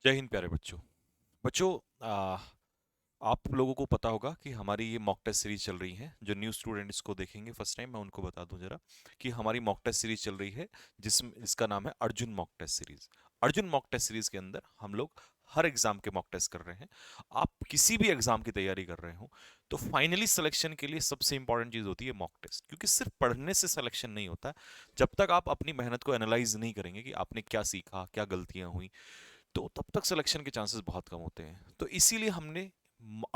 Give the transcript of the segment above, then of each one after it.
जय हिंद प्यारे बच्चों। बच्चों, आप लोगों को पता होगा कि हमारी ये मॉक टेस्ट सीरीज चल रही है। जो न्यू स्टूडेंट इसको देखेंगे फर्स्ट टाइम, मैं उनको बता दूं जरा कि हमारी मॉक टेस्ट सीरीज चल रही है जिसमें इसका नाम है Arjun mock test series. Arjun mock test series के अंदर हम लोग हर एग्जाम के मॉक टेस्ट कर रहे हैं। आप किसी भी एग्जाम की तैयारी कर रहे हो तो फाइनली सिलेक्शन के लिए सबसे इंपॉर्टेंट चीज होती है मॉक टेस्ट, क्योंकि सिर्फ पढ़ने से सिलेक्शन नहीं होता। जब तक आप अपनी मेहनत को एनालाइज नहीं करेंगे कि आपने क्या सीखा, क्या गलतियां हुई, तो तब तक सिलेक्शन के चांसेस बहुत कम होते हैं। तो इसीलिए हमने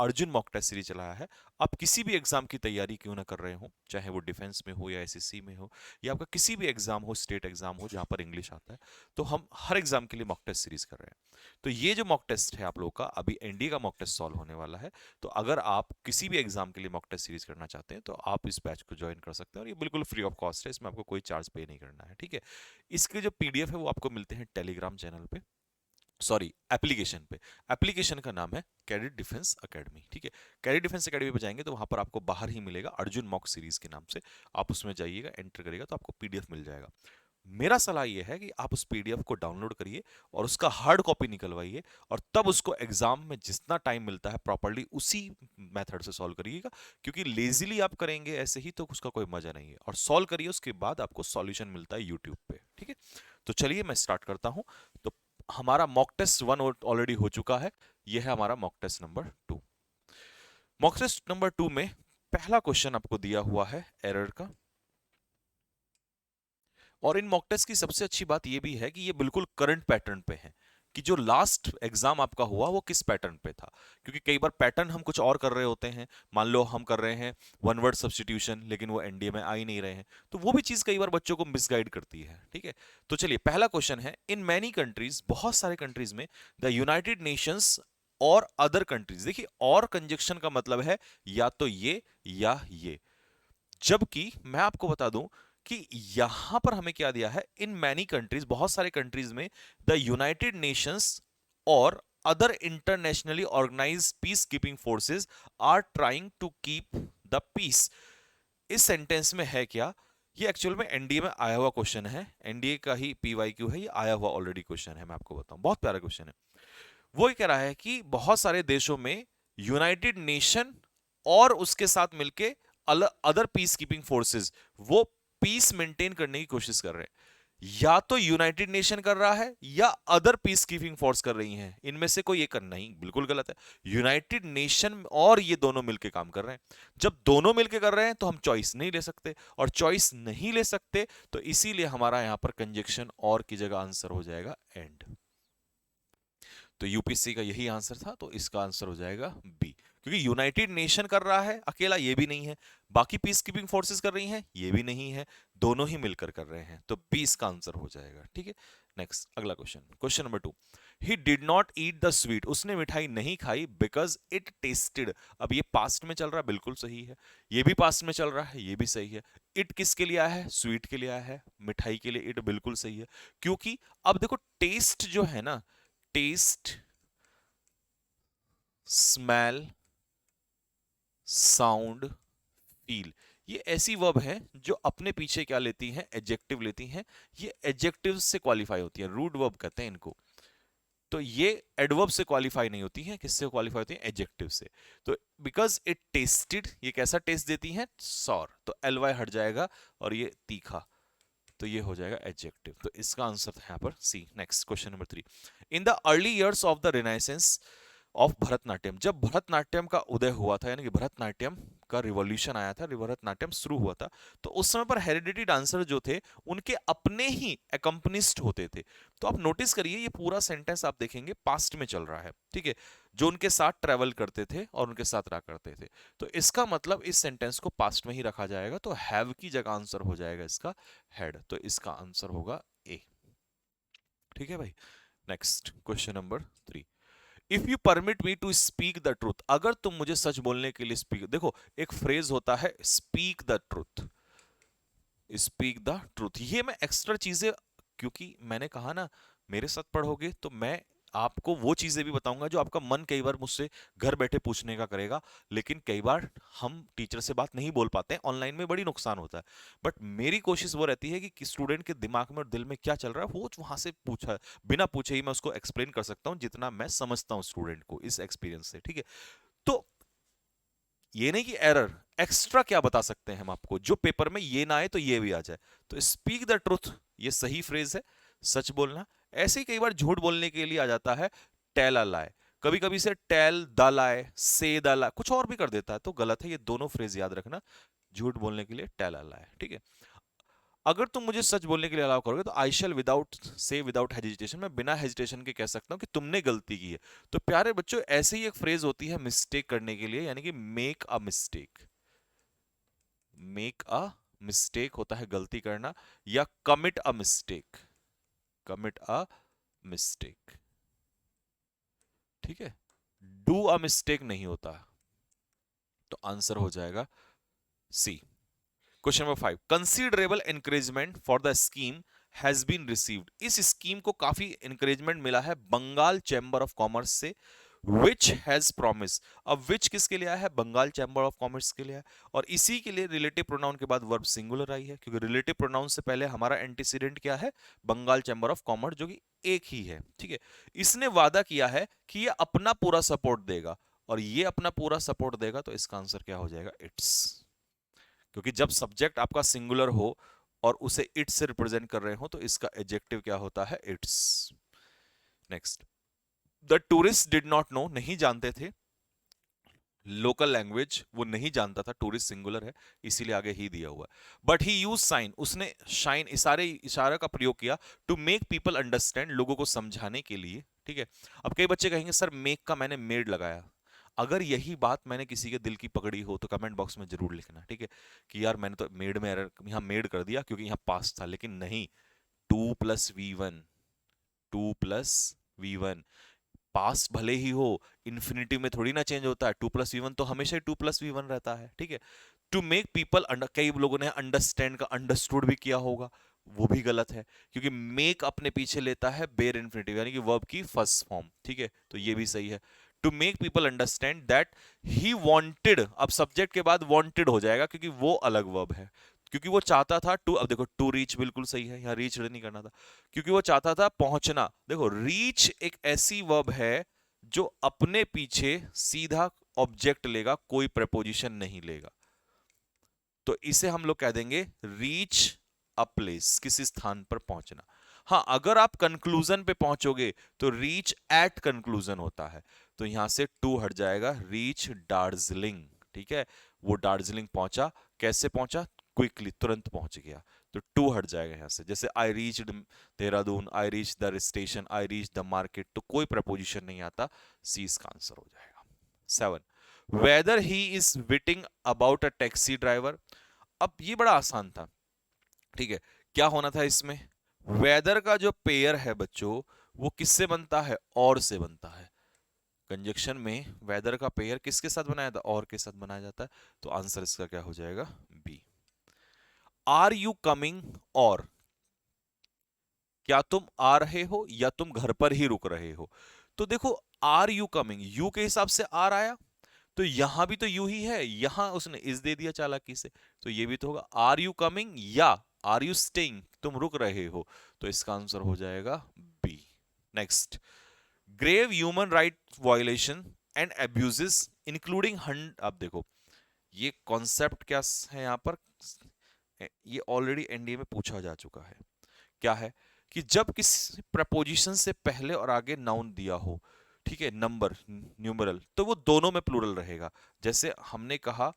अर्जुन मॉक टेस्ट सीरीज चलाया है। आप किसी भी एग्जाम की तैयारी क्यों ना कर रहे हो, चाहे वो डिफेंस में हो या एसएससी में हो या आपका किसी भी एग्जाम हो, स्टेट एग्जाम हो जहां पर इंग्लिश आता है, तो हम हर एग्जाम के लिए मॉक टेस्ट सीरीज कर रहे हैं। तो ये जो मॉक टेस्ट है आप लोगों का, अभी एनडीए का मॉक टेस्ट सॉल्व होने वाला है। तो अगर आप किसी भी एग्जाम के लिए मॉक टेस्ट सीरीज करना चाहते हैं तो आप इस बैच को ज्वाइन कर सकते हैं, और ये बिल्कुल फ्री ऑफ कॉस्ट है, इसमें आपको कोई चार्ज पे नहीं करना है, ठीक है। इसके जो पीडीएफ है वो आपको मिलते हैं टेलीग्राम चैनल पे, सॉरी एप्लीकेशन पे। एप्लीकेशन का नाम है कैडेट डिफेंस एकेडमी, ठीक है। कैडेट डिफेंस एकेडमी पे जाएंगे तो वहां पर आपको बाहर ही मिलेगा अर्जुन मॉक सीरीज के नाम से। आप उसमें जाइएगा, एंटर करिएगा तो आपको पीडीएफ मिल जाएगा। मेरा सलाह यह है कि आप उस पीडीएफ को डाउनलोड करिए और उसका हार्ड कॉपी निकलवाइए, और तब उसको एग्जाम में जितना टाइम मिलता है प्रॉपर्ली उसी मेथड से सॉल्व करिएगा। क्योंकि लेजीली आप करेंगे ऐसे ही तो उसका कोई मजा नहीं है। और सॉल्व करिए, उसके बाद आपको सॉल्यूशन मिलता है यूट्यूब पे, ठीक है। तो चलिए मैं स्टार्ट करता हूं। तो हमारा मॉक टेस्ट 1 ऑलरेडी हो चुका है। यह है हमारा mock test number 2। Mock test number 2 में पहला क्वेश्चन आपको दिया हुआ है एरर का। और इन मॉक टेस्ट की सबसे अच्छी बात यह भी है कि ये बिल्कुल करंट पैटर्न पे है, कि जो लास्ट एग्जाम आपका हुआ वो किस पैटर्न पे था। क्योंकि कई बार पैटर्न हम कुछ और कर रहे होते हैं। मान लो हम कर रहे हैं वन वर्ड सब्स्टिट्यूशन, लेकिन वो एनडीए में आ ही नहीं रहे हैं, तो वो भी चीज कई बार बच्चों को मिसगाइड करती है, ठीक है। तो चलिए पहला क्वेश्चन है, इन मैनी कंट्रीज, बहुत सारे कंट्रीज में, द यूनाइटेड नेशंस और अदर कंट्रीज। देखिए, और कंजक्शन का मतलब है या तो ये या ये। जबकि मैं आपको बता दूं कि यहां पर हमें क्या दिया है, इन मैनी कंट्रीज, बहुत सारे कंट्रीज में, द यूनाइटेड नेशंस और other internationally organised peace keeping forces are trying to keep the peace. इस सेंटेंस में है क्या? ये एक्चुअल में एनडीए में आया हुआ क्वेश्चन है, एनडीए का ही पीवाईक्यू है, ये आया हुआ ऑलरेडी क्वेश्चन है। मैं आपको बताऊं, बहुत प्यारा क्वेश्चन है। वो ये कह रहा है कि बहुत सारे देशों में यूनाइटेड नेशन और उसके साथ मिलके अदर पीस कीपिंग फोर्सेस वो पीस मेंटेन करने की कोशिश कर रहे हैं। या तो यूनाइटेड नेशन कर रहा है या अदर पीस कीपिंग फोर्स कर रही हैं, इनमें से कोई एक करना ही बिल्कुल गलत है। यूनाइटेड नेशन और ये दोनों मिलके काम कर रहे हैं। जब दोनों मिलके कर रहे हैं तो हम चॉइस नहीं ले सकते, और चॉइस नहीं ले सकते तो इसीलिए हमारा यहां पर कंजक्शन और की जगह आंसर हो जाएगा एंड। तो यूपीएससी का यही आंसर था, तो इसका आंसर हो जाएगा बी। क्योंकि यूनाइटेड नेशन कर रहा है अकेला, ये भी नहीं है। बाकी पीस कीपिंग फोर्सेस कर रही हैं, ये भी नहीं है। दोनों ही मिलकर कर रहे हैं, तो बी इसका आंसर हो जाएगा, ठीक है। नेक्स्ट, अगला question, question number 2। He did not eat the sweet, उसने मिठाई नहीं खाई, बिकॉज इट टेस्टेड। अब ये पास्ट में चल रहा है, बिल्कुल सही है। ये भी पास्ट में चल रहा है, ये भी सही है। इट किसके लिए आया है? स्वीट के लिए आया है। मिठाई के लिए इट बिल्कुल सही है। क्योंकि अब देखो, टेस्ट जो है ना, टेस्ट, स्मेल, साउंड, फील, ये ऐसी वर्ब हैं जो अपने पीछे क्या लेती हैं? एडजेक्टिव लेती हैं। ये एडजेक्टिव से क्वालिफाई होती है, रूट वर्ब कहते हैं इनको। तो ये एडवर्ब से क्वालिफाई नहीं होती हैं, किससे क्वालिफाई होती हैं? एडजेक्टिव से। तो बिकॉज इट टेस्टेड, ये कैसा टेस्ट देती हैं? सॉर, तो एल वाई हट जाएगा और ये तीखा, तो ये हो जाएगा एडजेक्टिव। तो इसका आंसर था यहां पर C. Next, question number 3। In the early years of the renaissance of Bharatanatyam, जब भरतनाट्यम का उदय हुआ था, यानी कि भरतनाट्यम का रिवॉल्यूशन आया था, भरतनाट्यम शुरू हुआ था, तो उस समय पर हेरिडिटी डांसर जो थे उनके अपने ही एकम्पनिस्ट होते थे। तो आप नोटिस करिए, ये पूरा सेंटेंस आप देखेंगे पास्ट में चल रहा है, ठीक है। जो उनके साथ ट्रेवल करते थे और उनके साथ रहा करते थे, तो इसका मतलब इस सेंटेंस को पास्ट में ही रखा जाएगा। तो हैव की जगह आंसर हो जाएगा इसका हैड, तो इसका आंसर होगा ए, ठीक है भाई। Next, question number 3। If you permit me to speak the truth, अगर तुम मुझे सच बोलने के लिए स्पीक, देखो एक फ्रेज होता है speak the truth, speak the truth, ये मैं एक्स्ट्रा चीजें, क्योंकि मैंने कहा ना, मेरे साथ पढ़ोगे तो मैं आपको वो चीजें भी बताऊंगा जो आपका मन कई बार मुझसे घर बैठे पूछने का करेगा, लेकिन कई बार हम टीचर से बात नहीं बोल पाते हैं, ऑनलाइन में बड़ी नुकसान होता है। बट मेरी कोशिश वो रहती है कि स्टूडेंट के दिमाग में और दिल में क्या चल रहा है वो वहां से पूछा, बिना पूछे ही मैं उसको एक्सप्लेन कर सकता हूँ जितना मैं समझता हूँ स्टूडेंट को इस एक्सपीरियंस से, ठीक है। तो ये नहीं कि एरर, एक्स्ट्रा क्या बता सकते हैं हम आपको जो पेपर में ये ना आए तो ये भी आ जाए। तो स्पीक द ट्रुथ, ये सही फ्रेज है, सच बोलना। ऐसे ही कई बार झूठ बोलने के लिए आ जाता है टेल अ लाई, कभी कभी से टेल द लाई, से द लाई, कुछ और भी कर देता है, तो गलत है। ये दोनों फ्रेज याद रखना, झूठ बोलने के लिए टेल अ लाई, ठीक है। अगर तुम मुझे सच बोलने के लिए अलाउ करोगे तो आई शैल विदाउट से विदाउट हेजिटेशन, मैं बिना हेजिटेशन के कह सकता हूं कि तुमने गलती की है। तो प्यारे बच्चों, ऐसे ही एक फ्रेज होती है मिस्टेक करने के लिए, यानी कि make a mistake. Make a mistake होता है गलती करना, या commit a mistake, commit a mistake, ठीक है। डू अ मिस्टेक नहीं होता। तो आंसर हो जाएगा C. Question number 5, considerable encouragement for the scheme has been received. इस स्कीम को काफी एनकरेजमेंट मिला है बंगाल चैम्बर ऑफ कॉमर्स से, विच हैज प्रॉमिस। अब विच किसके लिए आया है? बंगाल चैम्बर ऑफ कॉमर्स के लिए है। और इसी के लिए रिलेटिव प्रोनाउन के बाद वर्ब सिंगुलर आई है, क्योंकि रिलेटिव प्रोनाउन से पहले हमारा एंटीसीडेंट क्या है? बंगाल चैम्बर ऑफ कॉमर्स, जो कि एक ही है, ठीक है। इसने वादा किया है कि ये अपना पूरा सपोर्ट देगा, और ये अपना पूरा सपोर्ट देगा, तो इसका आंसर क्या हो जाएगा? इट्स। क्योंकि जब सब्जेक्ट आपका सिंगुलर हो और उसे इट से रिप्रेजेंट कर रहे हो, तो इसका एडजेक्टिव क्या होता है? It's. Next, the tourist did not know, नहीं जानते थे, लोकल लैंग्वेज वो नहीं जानता था, टूरिस्ट सिंगुलर है इसीलिए आगे ही दिया हुआ है। बट ही यूज साइन, उसने शाइन इशारा का प्रयोग किया, टू मेक पीपल अंडरस्टैंड, लोगों को समझाने के लिए, ठीक है। अब कई बच्चे कहेंगे सर मेक का मैंने मेड लगाया। अगर यही बात मैंने किसी के दिल की पकड़ी हो तो कमेंट बॉक्स में जरूर लिखना, ठीक है, कि यार मैंने तो मेड में एरर, यहाँ मेड कर दिया क्योंकि यहाँ पास था, लेकिन नहीं, 2+V1, 2+V1, पास भले ही हो, इन्फिनिटिव में थोड़ी ना चेंज होता है, 2+V1 तो हमेशा ही 2+V1 रहता है, ठीक है। टू मेक पीपल अंडर, कई लोगों ने अंडरस्टैंड का अंडरस्टूड भी किया होगा, वो भी गलत है, क्योंकि मेक अपने पीछे लेता है बेयर इन्फिनिटिव, यानी कि वर्ब की फर्स्ट फॉर्म, ठीक है, तो ये भी सही है। To make people understand that he wanted, अब सब्जेक्ट के बाद वांटेड हो जाएगा क्योंकि वो अलग वर्ब है, क्योंकि वो चाहता था टू, अब देखो टू रीच बिल्कुल सही है, यहाँ रीच नहीं करना था, क्योंकि वो चाहता था पहुंचना। देखो रीच एक ऐसी वर्ब है जो अपने पीछे सीधा ऑब्जेक्ट लेगा, कोई प्रपोजिशन नहीं लेगा, तो इसे हम लोग कह देंगे रीच अ प्लेस, किसी स्थान पर पहुंचना। हाँ, अगर आप कंक्लूजन पे पहुंचोगे तो रीच एट कंक्लूजन होता है, तो यहां से टू हट जाएगा, रीच दार्जिलिंग, ठीक है। वो दार्जिलिंग पहुंचा, कैसे पहुंचा? क्विकली, तुरंत पहुंच गया, तो टू हट जाएगा यहां से। जैसे I reached Dehradun, I reach the station, I reach the market, तो कोई प्रपोजिशन नहीं आता, सी इसका आंसर हो जाएगा। 7, whether he is writing about a taxi driver. अब ये बड़ा आसान था, ठीक है। क्या होना था इसमें? वेदर का जो पेयर है बच्चों, वो किससे बनता है? और से बनता है। कंजक्शन में वेदर का पेयर किसके साथ बनाया था? और के साथ बनाया जाता है, तो आंसर इसका क्या हो जाएगा? बी। आर यू कमिंग, और क्या तुम आ रहे हो या तुम घर पर ही रुक रहे हो? तो देखो, आर यू कमिंग, यू के हिसाब से आर आया, तो यहां भी तो यू ही है, यहां उसने इस दे दिया चालाकी से, तो ये भी तो होगा आर यू कमिंग या आर यू स्टेइंग, तुम रुक रहे हो, तो इसका आंसर हो जाएगा B. Next, grave human right violation and abuses including हंड, अब देखो ये कॉन्सेप्ट क्या है यहां पर, ये ऑलरेडी एनडीए में पूछा जा चुका है। क्या है? कि जब किसी प्रपोजिशन से पहले और आगे नाउन दिया हो, ठीक है, नंबर न्यूमरल, तो वो दोनों में प्लूरल रहेगा। जैसे हमने कहा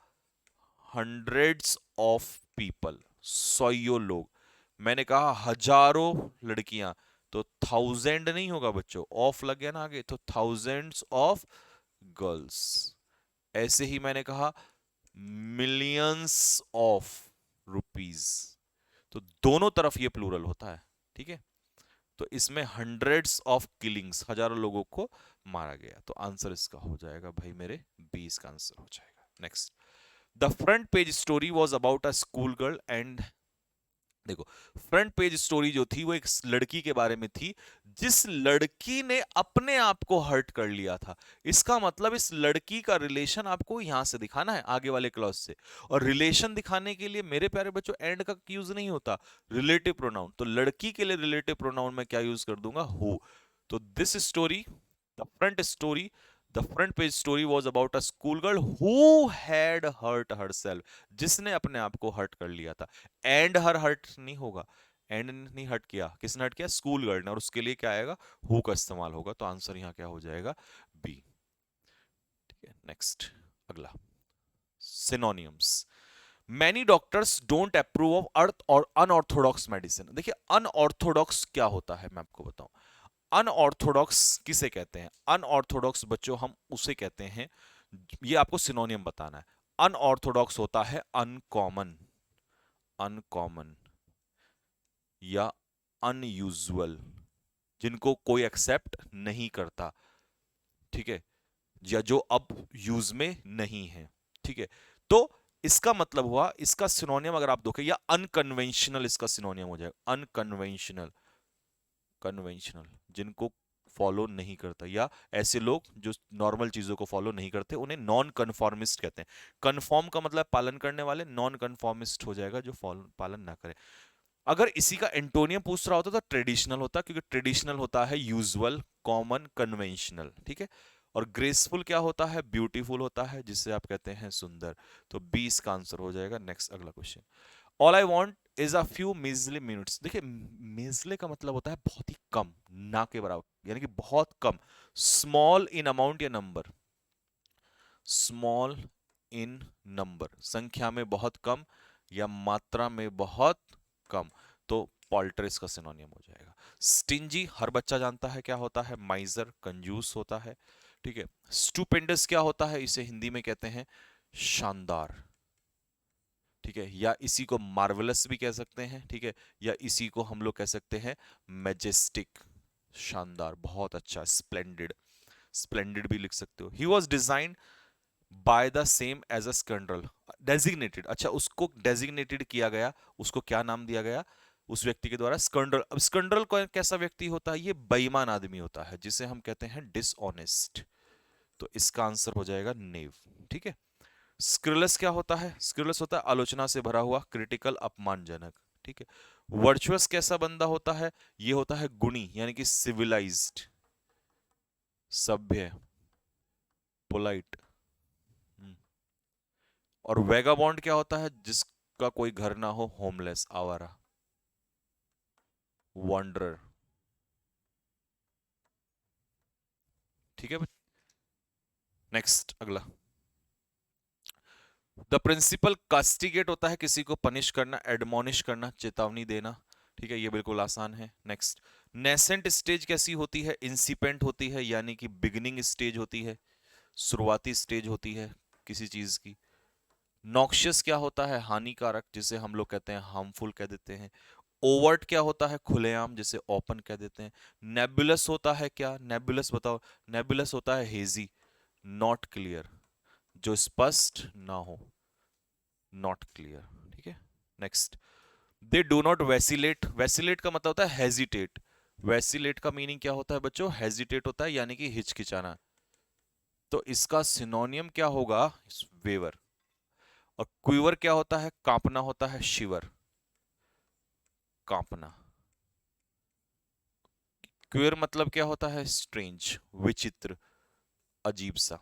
हंड्रेड्स ऑफ पीपल, सौ लोग, मैंने कहा हजारों लड़कियां, तो थाउजेंड नहीं होगा बच्चों, ऑफ लग गया ना आगे, तो थाउजेंड्स ऑफ गर्ल्स। ऐसे ही मैंने कहा मिलियंस ऑफ रुपीज, तो दोनों तरफ ये प्लूरल होता है, ठीक है। तो इसमें हंड्रेड्स ऑफ किलिंग्स, हजारों लोगों को मारा गया, तो आंसर इसका हो जाएगा भाई मेरे 20 का आंसर हो जाएगा। Next, the front page story was about a school girl and देखो, फ्रंट पेज स्टोरी जो थी वो एक लड़की के बारे में थी, जिस लड़की ने अपने आप को हर्ट कर लिया था। इसका मतलब इस लड़की का रिलेशन आपको यहां से दिखाना है, आगे वाले क्लॉज से। और रिलेशन दिखाने के लिए मेरे प्यारे बच्चों एंड का यूज नहीं होता, रिलेटिव प्रोनाउन। तो लड़की के लिए रिलेटिव प्रोनाउन में क्या यूज कर दूंगा, हु। तो this story, the front story, the front page story was about a school girl who had hurt herself, जिसने अपने आप को हर्ट कर लिया था। एंड हर हर्ट नहीं होगा, एंड नहीं हर्ट किया, किसने हर्ट किया, स्कूल गर्ल ने। और उसके लिए क्या आएगा, हु का इस्तेमाल होगा। तो आंसर यहां क्या हो जाएगा, बी। ठीक है, नेक्स्ट अगला, synonyms. Many doctors don't approve of earth और अनऑर्थोडॉक्स मेडिसिन। देखिए अनऑर्थोडॉक्स क्या होता है मैं आपको बताऊं। अनऑर्थोडॉक्स किसे कहते हैं, अनऑर्थोडॉक्स बच्चों हम उसे कहते हैं, ये आपको सिनोनियम बताना है। अनऑर्थोडॉक्स होता है अनकॉमन, अनकॉमन या अनयूजुअल, जिनको कोई एक्सेप्ट नहीं करता, ठीक है, या जो अब यूज में नहीं है। ठीक है, तो इसका मतलब हुआ, इसका सिनोनियम अगर आप देखो, या अनकन्वेंशनल इसका सिनोनियम हो जाएगा, अनकन्वेंशनल, कन्वेंशनल जिनको फॉलो नहीं करता, या ऐसे लोग जो नॉर्मल चीजों को फॉलो नहीं करते, उन्हें नॉन कन्फॉर्मिस्ट कहते हैं। कन्फॉर्म का मतलब पालन करने वाले, नॉन कन्फॉर्मिस्ट हो जाएगा जो फॉलो पालन ना करे। अगर इसी का एंटोनियम पूछ रहा होता तो ट्रेडिशनल होता, क्योंकि ट्रेडिशनल होता है यूजुअल, कॉमन, कन्वेंशनल। ठीक है, और ग्रेसफुल क्या होता है, ब्यूटीफुल होता है, जिसे आप कहते हैं सुंदर। तो 20 का आंसर हो जाएगा। नेक्स्ट अगला question, all I want is a few मीजली minutes. देखिए मीजली का मतलब होता है बहुत ही कम, ना के बराबर, यानी कि बहुत कम। स्मॉल इन अमाउंट या नंबर, स्मॉल इन नंबर, संख्या में बहुत कम या मात्रा में बहुत कम। तो पॉल्ट्रेस का सिनोनियम हो जाएगा। स्टिंजी हर बच्चा जानता है क्या होता है, माइजर, कंजूस होता है। ठीक है, स्टूपेंडस क्या होता है, इसे हिंदी में कहते हैं शानदार। ठीक है, या इसी को मार्वलस भी कह सकते हैं। ठीक है, या इसी को हम लोग कह सकते हैं मैजेस्टिक, शानदार, बहुत अच्छा, स्प्लेंडेड, स्प्लेंडेड भी लिख सकते हो। He was designed by the same as a scandal, designated, अच्छा उसको डेजिग्नेटेड किया गया, उसको क्या नाम दिया गया उस व्यक्ति के द्वारा, स्कैंडल। अब स्कैंडल कौन कैसा व्यक्ति होता है, ये बेईमान आदमी होता है, जिसे हम कहते हैं डिसऑनेस्ट। तो इसका आंसर हो जाएगा नेव। ठीक है, स्क्रिलस क्या होता है, स्क्रिलस होता है आलोचना से भरा हुआ, क्रिटिकल, अपमानजनक। ठीक है, वर्चुअस कैसा बंदा होता है, ये होता है गुणी, यानी कि सिविलाइज्ड, सभ्य, पोलाइट। और वेगाबॉन्ड क्या होता है, जिसका कोई घर ना हो, होमलेस, आवारा, वॉन्डरर। ठीक है, नेक्स्ट अगला, द प्रिंसिपल कास्टिगेट होता है किसी को पनिश करना, एडमोनिश करना, चेतावनी देना। ठीक है, ये बिल्कुल आसान है। नेक्स्ट, नेसेंट स्टेज कैसी होती है, इंसिपेंट होती है, यानी कि बिगिनिंग स्टेज होती है, शुरुआती स्टेज होती है किसी चीज की। नॉक्शियस क्या होता है, हानिकारक, जिसे हम लोग कहते हैं हार्मफुल कह देते हैं। ओवर्ट क्या होता है, खुलेआम, जिसे ओपन कह देते हैं। नेबुलस होता है क्या, नेबुलस बताओ, नेबुलस होता है हेजी, नॉट क्लियर, जो स्पष्ट ना हो, नॉट क्लियर। ठीक है, next, they do not vacillate, vacillate का मतलब होता है हेजिटेट, वैसिलेट का मीनिंग क्या होता है बच्चों, हेजिटेट होता है, यानी कि हिचकिचाना। तो इसका सिनोनियम क्या होगा, वेवर। और क्विवर क्या होता है, कांपना होता है, शिवर, कांपना। क्वियर मतलब क्या होता है, स्ट्रेंज, विचित्र, अजीब सा।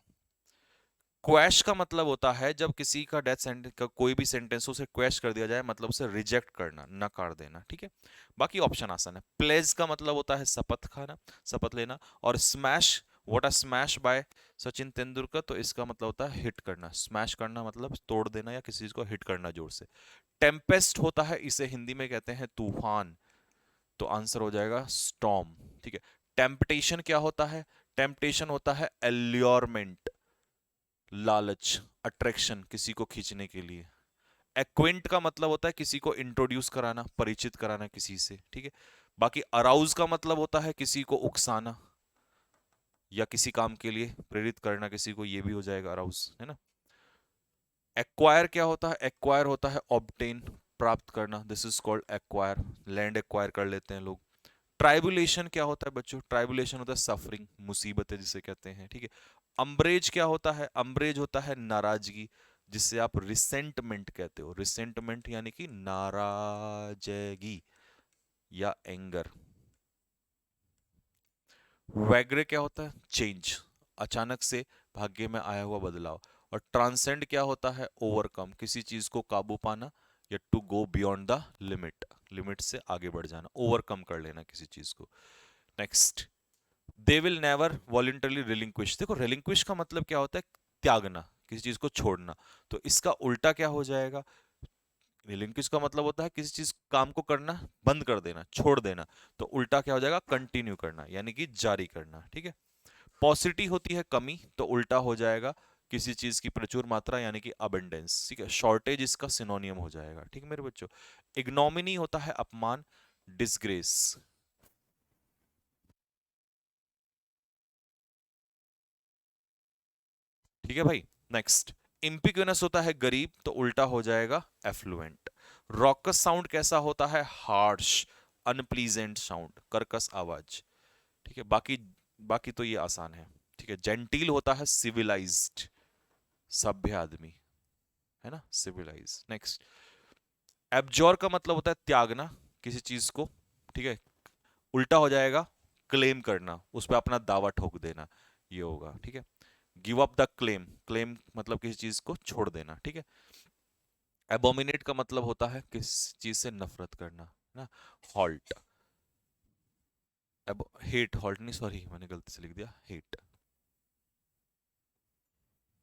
क्वैश का मतलब होता है जब किसी का डेथ सेंटेंस का कोई भी सेंटेंस उसे क्वैश कर दिया जाए, मतलब उसे रिजेक्ट करना, नकार देना। ठीक है, बाकी ऑप्शन आसान है। प्लेज का मतलब होता है शपथ खाना, शपथ लेना। और smash, what a smash by Sachin Tendulkar, तो इसका मतलब होता है हिट करना, स्मैश करना मतलब तोड़ देना या किसी चीज को हिट करना जोर से। टेम्पेस्ट होता है, इसे हिंदी में कहते हैं तूफान, तो आंसर हो जाएगा स्टॉर्म। ठीक है, टेम्पटेशन क्या होता है, टेम्पटेशन होता है एल्योरमेंट, लालच, अट्रैक्शन, किसी को खींचने के लिए। एक्विंट का मतलब होता है किसी को इंट्रोड्यूस कराना, परिचित कराना किसी से। ठीक है, बाकी अराउज का मतलब होता है किसी को उकसाना या किसी काम के लिए प्रेरित करना किसी को, ये भी हो जाएगा अराउज, है ना। एक्वायर क्या होता है, एक्वायर होता है ऑब्टेन, प्राप्त करना, this is called acquire, land acquire कर लेते हैं लोग। ट्राइबुलेशन क्या होता है बच्चों? ट्राइबुलेशन होता है सफरिंग, मुसीबतें जिसे कहते हैं, ठीक है। अम्ब्रेज क्या होता है? अम्ब्रेज होता है नाराजगी, जिससे आप रिसेंटमेंट कहते हो, रिसेंटमेंट यानी कि नाराजगी या एंगर। वैग्रे क्या होता है? चेंज, अचानक से भाग्य में आया हुआ बदलाव। और ट्रांसेंड क्या होता है? ओवरकम, किसी चीज को काबू पाना, या to go beyond the limit, limit से आगे बढ़ जाना, ओवरकम कर लेना किसी चीज को। Next, they will never voluntarily relinquish. देखो रिलिंक्विश का मतलब क्या होता है? त्यागना, किसी चीज को छोड़ना। तो इसका उल्टा क्या हो जाएगा? रिलिंक्विश का मतलब होता है किसी चीज काम को करना बंद कर देना, छोड़ देना। तो उल्टा क्या हो जाएगा? कंटिन्यू करना, यानी कि जारी करना, ठीक है। पॉसिटी होती है कमी, तो उल्टा हो जाएगा किसी चीज की प्रचुर मात्रा, यानी कि अबंडेंस, ठीक है। शॉर्टेज इसका सिनोनियम हो जाएगा, ठीक है मेरे बच्चों। इग्नोमिनी होता है अपमान, डिसग्रेस, ठीक है भाई। नेक्स्ट, इम्पिक्यूनस होता है गरीब, तो उल्टा हो जाएगा एफ्लुएंट। रॉकस साउंड कैसा होता है? हार्श, अनप्लीजेंट साउंड, कर्कश आवाज, ठीक है। बाकी बाकी तो ये आसान है, ठीक है। जेंटिल होता है सिविलाइज्ड, सभ्य आदमी, है ना, सिविलाइज। नेक्स्ट, एब्जॉर का मतलब होता है त्यागना किसी चीज को, ठीक है। उल्टा हो जाएगा क्लेम करना, उस पर अपना दावा ठोक देना, ये होगा, ठीक है। Give up the claim, claim मतलब किसी चीज को छोड़ देना, ठीक है। एबोमिनेट का मतलब होता है किस चीज से नफरत करना, है ना। हॉल्ट, अब हेट, हॉल्ट नहीं, सॉरी मैंने गलती से लिख दिया हेट,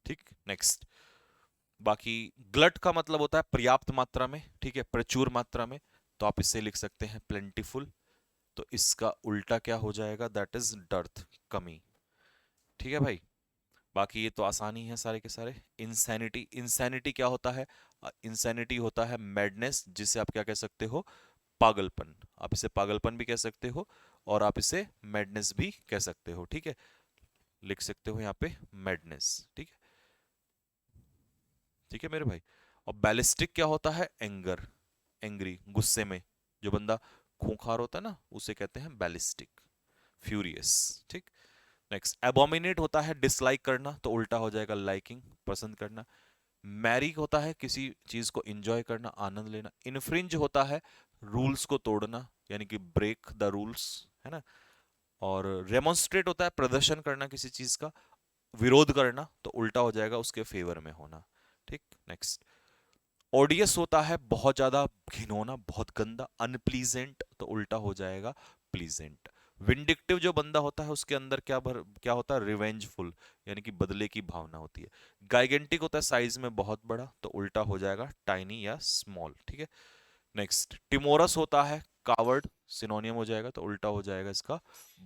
ठीक। नेक्स्ट, बाकी ग्लट का मतलब होता है पर्याप्त मात्रा में, ठीक है, प्रचुर मात्रा में। तो आप इसे लिख सकते हैं प्लेंटीफुल। तो इसका उल्टा क्या हो जाएगा? दैट इज डर्थ, कमी, ठीक है भाई। बाकी ये तो आसानी है सारे के सारे। इंसैनिटी, इंसैनिटी क्या होता है? इंसैनिटी होता है मैडनेस, जिसे आप क्या कह सकते हो? पागलपन। आप इसे पागलपन भी कह सकते हो, और आप इसे मैडनेस भी कह सकते हो, ठीक है। लिख सकते हो यहाँ पे मैडनेस, ठीक है, ठीक है मेरे भाई। और बैलिस्टिक क्या होता है? एंगर, एंग्री, गुस्से में जो बंदा खूंखार होता है ना, उसे कहते हैं बैलिस्टिक, फ्यूरियस, ठीक। नेक्स्ट, एबोमिनेट होता है डिसलाइक करना, तो उल्टा हो जाएगा लाइकिंग, पसंद करना। मैरी होता है किसी चीज को एंजॉय करना, आनंद लेना। इन्फ्रिंज होता है रूल्स को तोड़ना, यानी कि ब्रेक द रूल्स, है ना। और रेमोन्स्ट्रेट होता है प्रदर्शन करना किसी चीज का, विरोध करना, तो उल्टा हो जाएगा उसके फेवर में होना, ठीक। नेक्स्ट, ओडियस होता है बहुत ज्यादा घिनौना, बहुत गंदा, अनप्लीजेंट, तो उल्टा हो जाएगा प्लीजेंट। विंडिक्टिव जो बंदा होता है उसके अंदर क्या होता है? रिवेंजफुल, यानी कि बदले की भावना होती है। गाइगेंटिक होता है साइज में बहुत बड़ा, तो उल्टा हो जाएगा टाइनी या स्मॉल, ठीक है। नेक्स्ट, टिमोरस होता है कावर्ड, सिनोनियम हो जाएगा, तो उल्टा हो जाएगा इसका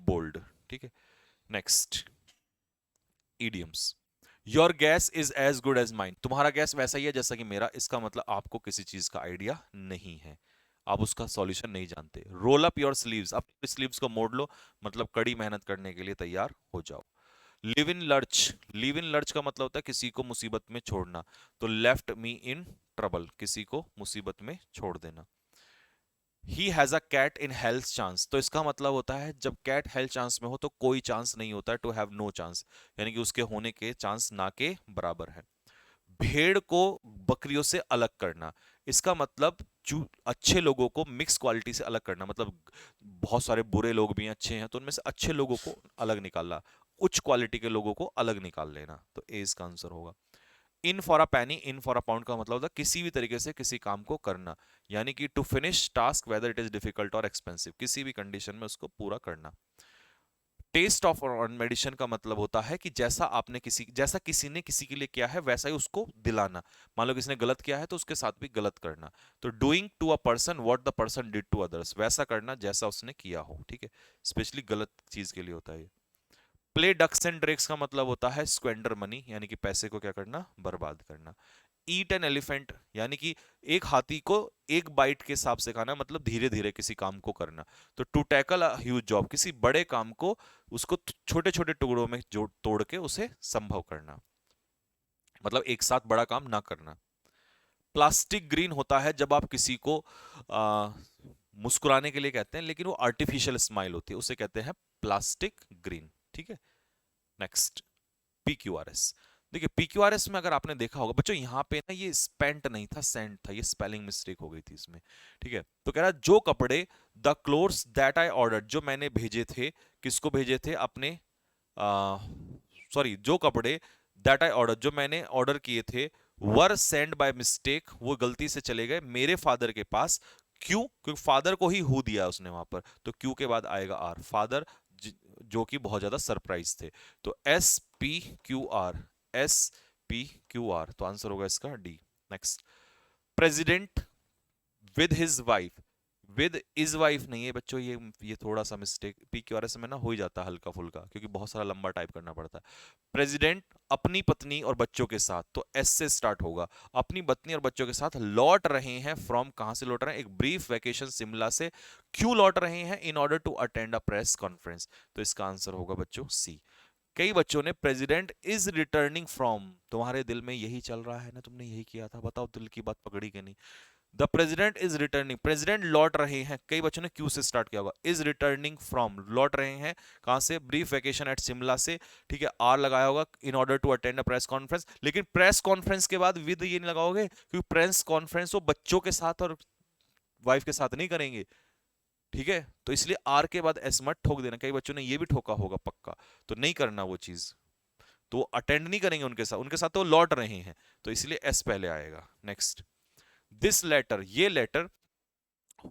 बोल्ड, ठीक है। Next, idioms, your guess is as good as mine, तुम्हारा गैस वैसा ही है जैसा कि मेरा, इसका मतलब आपको किसी चीज का आइडिया नहीं है, आप उसका सॉल्यूशन नहीं जानते। रोल अप योर स्लीव्स, अपनी स्लीव्स को मोड़ लो, मतलब कड़ी मेहनत करने के लिए तैयार हो जाओ। Live in lurch, live in lurch का मतलब होता है किसी को मुसीबत में छोड़ना, तो लेफ्ट मी इन ट्रबल, किसी को मुसीबत में छोड़ देना। He has a cat in hell's chance, तो इसका मतलब होता है जब कैट हेल्थ चांस में हो तो कोई चांस नहीं होता है, टू हैव नो चांस, यानी कि उसके होने के चांस ना के बराबर है। भेड़ को बकरियों से अलग करना, इसका मतलब अच्छे लोगों को मिक्स क्वालिटी से अलग करना, मतलब बहुत सारे बुरे लोग भी हैं, अच्छे हैं, तो उनमें से अच्छे लोगों को अलग निकालना, उच्च क्वालिटी के लोगों को अलग निकाल लेना, तो ए इसका आंसर होगा। इन फॉर अ पैनी, इन फॉर अ पाउंड का मतलब होता है किसी भी तरीके से किसी काम को करना, यानी कि to finish task whether it is difficult और एक्सपेंसिव, किसी भी कंडीशन में उसको पूरा करना। टेस्ट ऑफ मेडिसिन का मतलब होता है कि जैसा किसी ने किसी के लिए किया है वैसा ही उसको दिलाना। मान लो किसी ने गलत किया है तो उसके साथ भी गलत करना, तो doing to a person what the person did to others, वैसा करना जैसा उसने किया हो, ठीक है। स्पेशली गलत चीज के लिए होता है ये। प्ले डक्स एंड ड्रेक्स का मतलब होता है स्क्वेंडर मनी, यानी कि पैसे को क्या करना? बर्बाद करना। ईट एन एलिफेंट, यानी कि एक हाथी को एक बाइट के हिसाब से खाना, मतलब धीरे धीरे किसी काम को करना। तो to tackle a huge job, किसी बड़े काम को उसको छोटे छोटे टुकड़ों में जोड़ तोड़ के उसे संभव करना, मतलब एक साथ बड़ा काम ना करना। प्लास्टिक ग्रीन होता है जब आप किसी को आ, मुस्कुराने के लिए कहते हैं, लेकिन वो आर्टिफिशियल स्माइल होती है, उसे कहते हैं प्लास्टिक ग्रीन। ठीक है, नेक्स्ट PQRS। देखिए PQRS में अगर आपने देखा होगा बच्चों, यहाँ पे ना ये स्पेंट नहीं था, सेंट था, ये स्पेलिंग मिस्टेक हो गई थी इसमें। ठीक है, तो कह रहा है जो कपड़े, the clothes that I ordered, जो मैंने भेजे थे, किसको भेजे थे, अपने सॉरी, जो कपड़े दैट आई ऑर्डर, जो मैंने ऑर्डर किए थे, वर सेंड बाय मिस्टेक, वो गलती से चले गए मेरे फादर के पास। क्यों? क्योंकि फादर को ही हु दिया उसने वहां पर, तो क्यू के बाद आएगा आर, फादर, जो कि बहुत ज्यादा सरप्राइज थे। तो SPQR, SPQR, तो आंसर होगा इसका D. Next, president with his wife, with is wife नहीं है बच्चों, ये थोड़ा सा मिस्टेक PQRS में ना हो ही जाता है हल्का फुल्का, क्योंकि बहुत सारा लंबा टाइप करना पड़ता है। प्रेसिडेंट अपनी पत्नी और बच्चों के साथ, तो एस से स्टार्ट होगा, अपनी पत्नी और बच्चों के साथ लौट रहे हैं फ्रॉम, कहां से लौट रहे हैं, एक ब्रीफ वैकेशन शिमला से। क्यों लौट रहे हैं? In order to attend a press conference, तो इसका आंसर होगा बच्चों सी। कई बच्चों ने प्रेसिडेंट इज रिटर्निंग फ्रॉम, तुम्हारे दिल में यही चल रहा है ना, तुमने यही किया था, बताओ दिल की बात पकड़ी कि नहीं। The president is returning, president लौट रहे हैं, कई बच्चों ने क्यू से स्टार्ट किया होगा, इज रिटर्निंग फ्रॉम, लौट रहे हैं कहां से, ब्रीफ वेकेशन एट शिमला से। ठीक है, आर लगाया होगा, in order to attend a press conference, लेकिन प्रेस कॉन्फ्रेंस के बाद विद ये नहीं लगाओगे, क्योंकि प्रेस कॉन्फ्रेंस वो बच्चों के साथ और वाइफ के साथ नहीं करेंगे। ठीक है, तो इसलिए आर के बाद एस मत ठोक देना, कई बच्चों ने ये भी ठोका होगा पक्का, तो नहीं करना वो चीज, तो अटेंड नहीं करेंगे उनके साथ तो लौट रहे हैं, तो इसलिए एस पहले आएगा। नेक्स्ट, दिस लेटर, ये letter,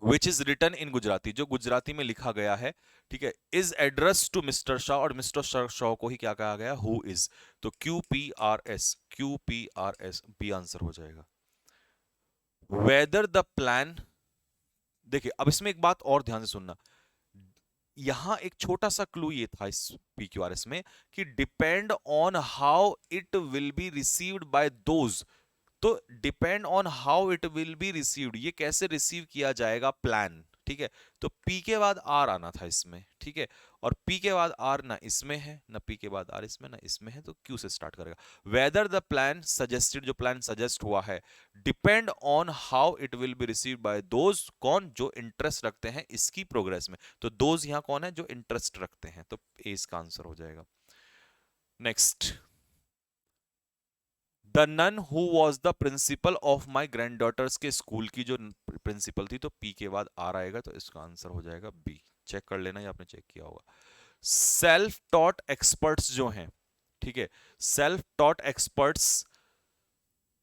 which is written in Gujarati, जो गुजराती में लिखा गया है, ठीक है, is address to mister Shah, और मिस्टर शाह को ही क्या कहा गया, हु इज, तो QPRS, QPRS बी आंसर हो जाएगा। वेदर द प्लान, देखिए अब इसमें एक बात और ध्यान से सुनना, यहां एक छोटा सा क्लू ये था इस PQRS में, कि depend on how it will be received by those, तो depend on how it will be received, ये कैसे रिसीव किया जाएगा प्लान। ठीक है, तो P के बाद R आना था इसमें। ठीक है, और P के बाद R ना इसमें है, ना P के बाद R इसमें, ना इसमें है, तो Q से स्टार्ट करेगा। वेदर द प्लान सजेस्टेड, जो प्लान सजेस्ट हुआ है, depend on how it will be received by those, कौन, जो इंटरेस्ट रखते हैं इसकी प्रोग्रेस में, तो दोज यहां कौन है, जो इंटरेस्ट रखते हैं, तो A इसका आंसर हो जाएगा। Next, the nun who was the principal of my granddaughters, के स्कूल की जो प्रिंसिपल थी, तो P के बाद R आएगा, तो इसका आंसर हो जाएगा B। चेक कर लेना, ये आपने चेक किया होगा। सेल्फ टॉट एक्सपर्ट्स जो हैं, ठीक है, सेल्फ टॉट एक्सपर्ट्स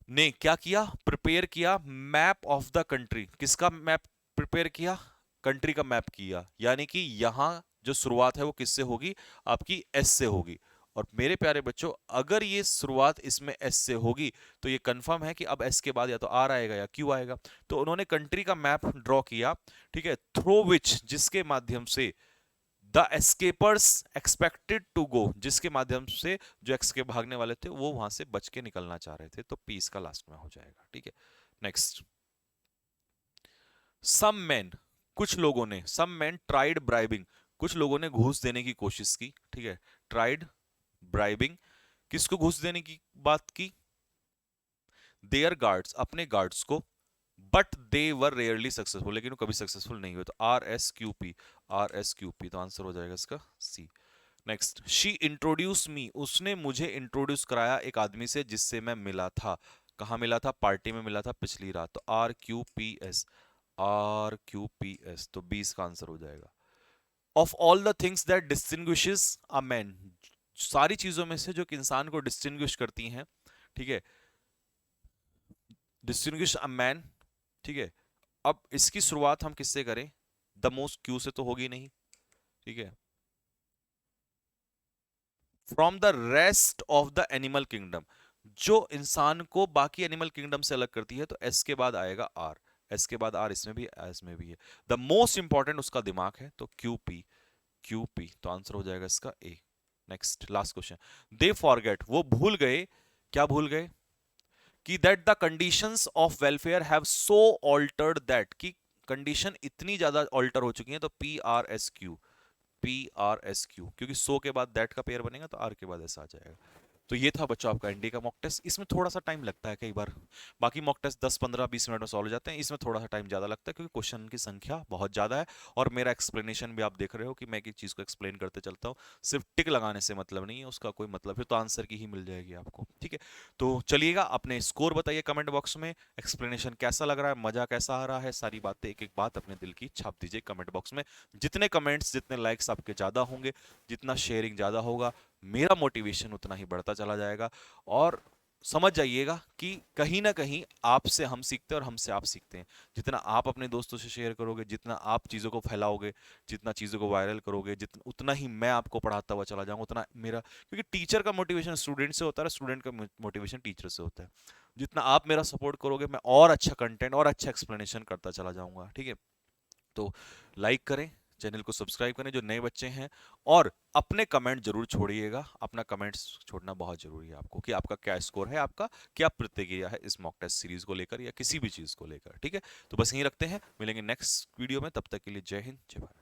ने क्या किया, प्रिपेयर किया मैप ऑफ द कंट्री, किसका मैप प्रिपेयर किया, कंट्री का मैप किया, यानी कि यहां जो शुरुआत है वो किससे होगी, आपकी एस से होगी। और मेरे प्यारे बच्चों, अगर ये शुरुआत इसमें एस से होगी, तो ये कंफर्म है कि अब एस के बाद या तो आर आएगा या क्यू आएगा। तो उन्होंने कंट्री का मैप ड्रॉ किया, ठीक है, थ्रू विच, जिसके माध्यम से, द एस्केपर्स एक्सपेक्टेड टू गो, जिसके माध्यम से जो एस्केप भागने वाले थे वो वहां से बच के निकलना चाह रहे थे, तो पी इसका लास्ट में हो जाएगा। ठीक है, नेक्स्ट, सम मैन, कुछ लोगों ने, सम मैन ट्राइड ब्राइबिंग, कुछ लोगों ने घूस देने की कोशिश की। ठीक है, ट्राइड ब्राइबिंग, किसको घूस देने की बात की, देयर गार्ड्स, अपने गार्ड्स को, but they were rarely successful, लेकिन वो कभी सक्सेसफुल नहीं हुए, तो RSQP, RSQP, तो आंसर हो जाएगा इसका C। Next, she introduce me, उसने मुझे इंट्रोड्यूस कराया एक आदमी से जिससे मैं मिला था, कहाँ मिला था, पार्टी में मिला था पिछली रात, तो RQPS, RQPS, तो 20 का आंसर हो जाएगा। Of all the things that distinguishes a man, सारी चीजों में से जो कि इंसान को डिस्टिंग्विश करती हैं, ठीक है, डिस्टिंग्विश अ मैन, ठीक है, अब इसकी शुरुआत हम किससे करें, द मोस्ट, क्यू से तो होगी नहीं, ठीक है, from the rest of the animal kingdom, जो इंसान को बाकी एनिमल किंगडम से अलग करती है, तो एस के बाद आएगा आर, एस के बाद आर इसमें भी एस में भी है, द मोस्ट इंपॉर्टेंट उसका दिमाग है, तो QP, QP, तो आंसर हो जाएगा इसका A. Next, last question, they forget, वो भूल गए, क्या भूल गए, कि that the conditions of welfare have so altered that, कि कंडीशन इतनी ज्यादा ऑल्टर हो चुकी है, तो PRSQ, PRSQ, क्योंकि सो के बाद दैट का पेयर बनेगा, तो आर के बाद ऐसा आ जाएगा। तो ये था बच्चों आपका एनडीए का मॉक टेस्ट। इसमें थोड़ा सा टाइम लगता है कई बार, बाकी मॉक टेस्ट 10 15 20 मिनट में सॉल्व हो जाते हैं, इसमें थोड़ा सा टाइम ज़्यादा लगता है क्योंकि क्वेश्चन की संख्या बहुत ज़्यादा है। और मेरा एक्सप्लेनेशन भी आप देख रहे हो कि मैं एक एक चीज़ को एक्सप्लेन करते चलता हूँ, सिर्फ टिक लगाने से मतलब नहीं है, उसका कोई मतलब फिर तो आंसर की ही मिल जाएगी आपको। ठीक है, तो चलिएगा अपने स्कोर बताइए कमेंट बॉक्स में, एक्सप्लेनेशन कैसा लग रहा है, मजा कैसा आ रहा है, सारी बातें एक एक बात अपने दिल की छाप दीजिए कमेंट बॉक्स में। जितने कमेंट्स जितने लाइक्स आपके ज़्यादा होंगे, जितना शेयरिंग ज़्यादा होगा, मेरा मोटिवेशन उतना ही बढ़ता चला जाएगा। और समझ जाइएगा कि कहीं ना कहीं आपसे हम सीखते हैं और हमसे आप सीखते हैं। जितना आप अपने दोस्तों से शेयर करोगे, जितना आप चीज़ों को फैलाओगे, जितना चीज़ों को वायरल करोगे, जितना उतना ही मैं आपको पढ़ाता हुआ चला जाऊंगा, उतना मेरा, क्योंकि टीचर का मोटिवेशन स्टूडेंट से होता है, स्टूडेंट का मोटिवेशन टीचर से होता है। जितना आप मेरा सपोर्ट करोगे, मैं और अच्छा कंटेंट और अच्छा एक्सप्लेनेशन करता चला जाऊंगा। ठीक है, तो लाइक करें, चैनल को सब्सक्राइब करें जो नए बच्चे हैं, और अपने कमेंट जरूर छोड़िएगा। अपना कमेंट्स छोड़ना बहुत जरूरी है आपको, कि आपका क्या स्कोर है, आपका क्या प्रतिक्रिया है इस मॉक टेस्ट सीरीज को लेकर या किसी भी चीज को लेकर। ठीक है, तो बस यहीं रखते हैं, मिलेंगे नेक्स्ट वीडियो में, तब तक के लिए जय हिंद जय भारत।